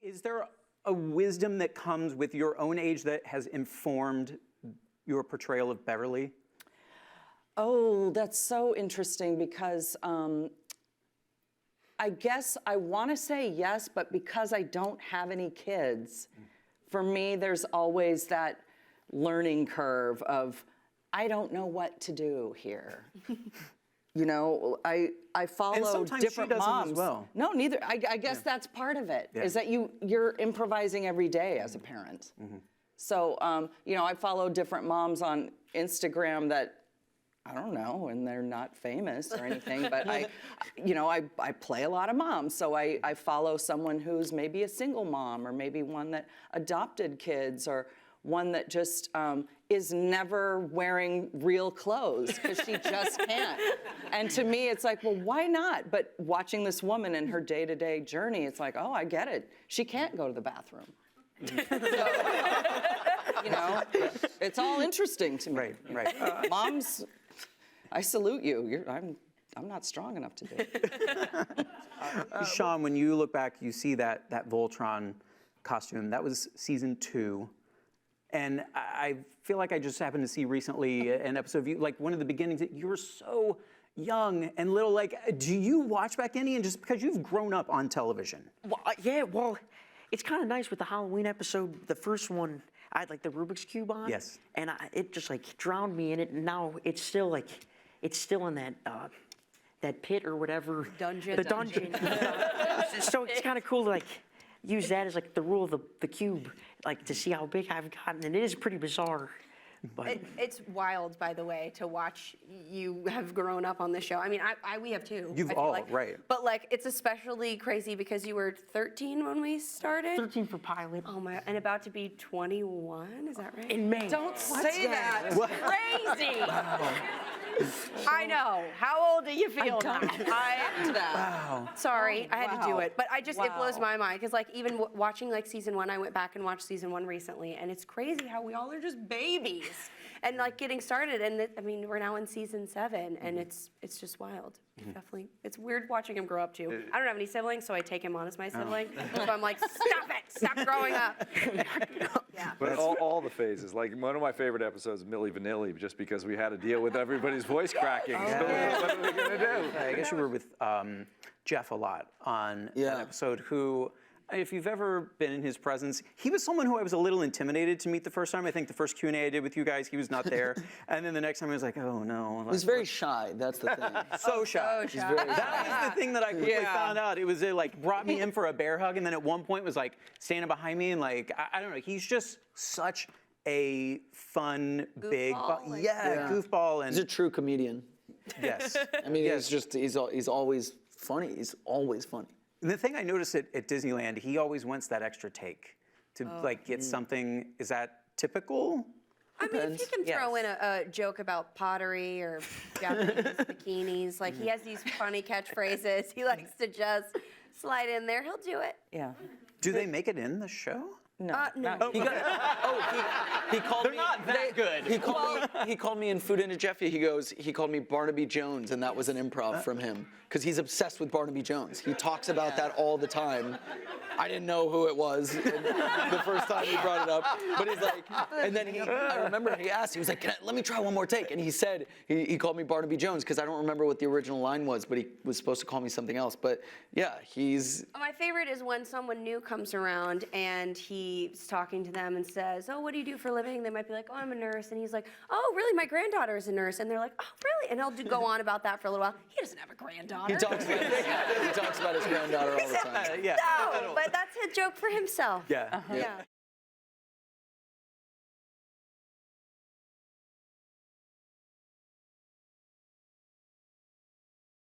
Is there a wisdom that comes with your own age that has informed your portrayal of Beverly? Oh, that's so interesting because I guess I want to say yes, but because I don't have any kids, for me, there's always that learning curve of, I don't know what to do here. You know, I follow And sometimes different she doesn't moms. as well. No, neither. I guess that's part of it, is that you're improvising every day as a parent. So, you know, I follow different moms on Instagram that, I don't know, and they're not famous or anything, but you know, I play a lot of moms. So I follow someone who's maybe a single mom, or maybe one that adopted kids, or one that just is never wearing real clothes because she just can't. And to me, it's like, well, why not? But watching this woman in her day-to-day journey, it's like, oh, I get it. She can't go to the bathroom. So, you know, it's all interesting to me. Right. Moms, I salute you. I'm not strong enough to do it. Sean, when you look back, you see that Voltron costume. That was season 2. And I feel like I just happened to see recently an episode of you, like one of the beginnings, that you were so young and little. Like, do you watch back any, and just because you've grown up on television? Well, yeah, well, it's kind of nice with the Halloween episode. The first one, I had like the Rubik's Cube on. Yes. And it just like drowned me in it. And now it's still like, it's still in that pit or whatever. Dungeon. The dungeon. So it's kind of cool to like use that as like the rule of the cube, like to see how big I've gotten. And it is pretty bizarre. But It's wild, by the way, to watch you have grown up on the show. I mean, we have too. You've I feel all, like. right. But like, it's especially crazy because you were 13 when we started. 13 for pilot. Oh my, and about to be 21, is that right? In May. Don't say that. It's crazy. I know. How old do you feel now? Wow. Sorry, I had to do it. But it blows Wow. my mind because like even watching like season 1, I went back and watched season 1 recently, and it's crazy how we all are just babies and like getting started. And I mean, we're now in season 7, and it's just wild. Definitely, it's weird watching him grow up too. I don't have any siblings, so I take him on as my sibling. So I'm like, stop it, stop growing up. Yeah. But all the phases. Like one of my favorite episodes, Milli Vanilli, just because we had to deal with everybody's voice cracking. So what are we gonna do? I guess you were with Jeff a lot on that episode, who, if you've ever been in his presence, he was someone who I was a little intimidated to meet the first time. I think the first Q&A I did with you guys, he was not there. And then the next time I was like, oh no. He's very shy, that's the thing. So shy. He's very That shy. was the thing that I quickly found out. It was, it like brought me in for a bear hug, and then at one point was like standing behind me, and like, I don't know, he's just such a fun, big, goofball. And He's a true comedian. yes. I mean, he's always funny. He's always funny. And the thing I noticed at Disneyland, he always wants that extra take to like get something. Is that typical? I mean, if you can throw in a joke about pottery or Japanese bikinis, like he has these funny catchphrases. He likes to just slide in there. He'll do it. Yeah. Do they make it in the show? No. No. He called They're me. not that good. He called me in Food Into Jeffy. He called me Barnaby Jones, and that was an improv from him because he's obsessed with Barnaby Jones. He talks about that all the time. I didn't know who it was the first time he brought it up, but he's like, and then I remember he asked, he was like, let me try one more take, and he said, he called me Barnaby Jones because I don't remember what the original line was, but he was supposed to call me something else. But yeah, he's. My favorite is when someone new comes around and he's talking to them and says, oh, what do you do for a living? They might be like, oh, I'm a nurse. And he's like, oh, really? My granddaughter is a nurse. And they're like, oh, really? And he'll go on about that for a little while. He doesn't have a granddaughter. He talks about his granddaughter all the time. Yeah. No, but that's a joke for himself. Yeah. Yeah.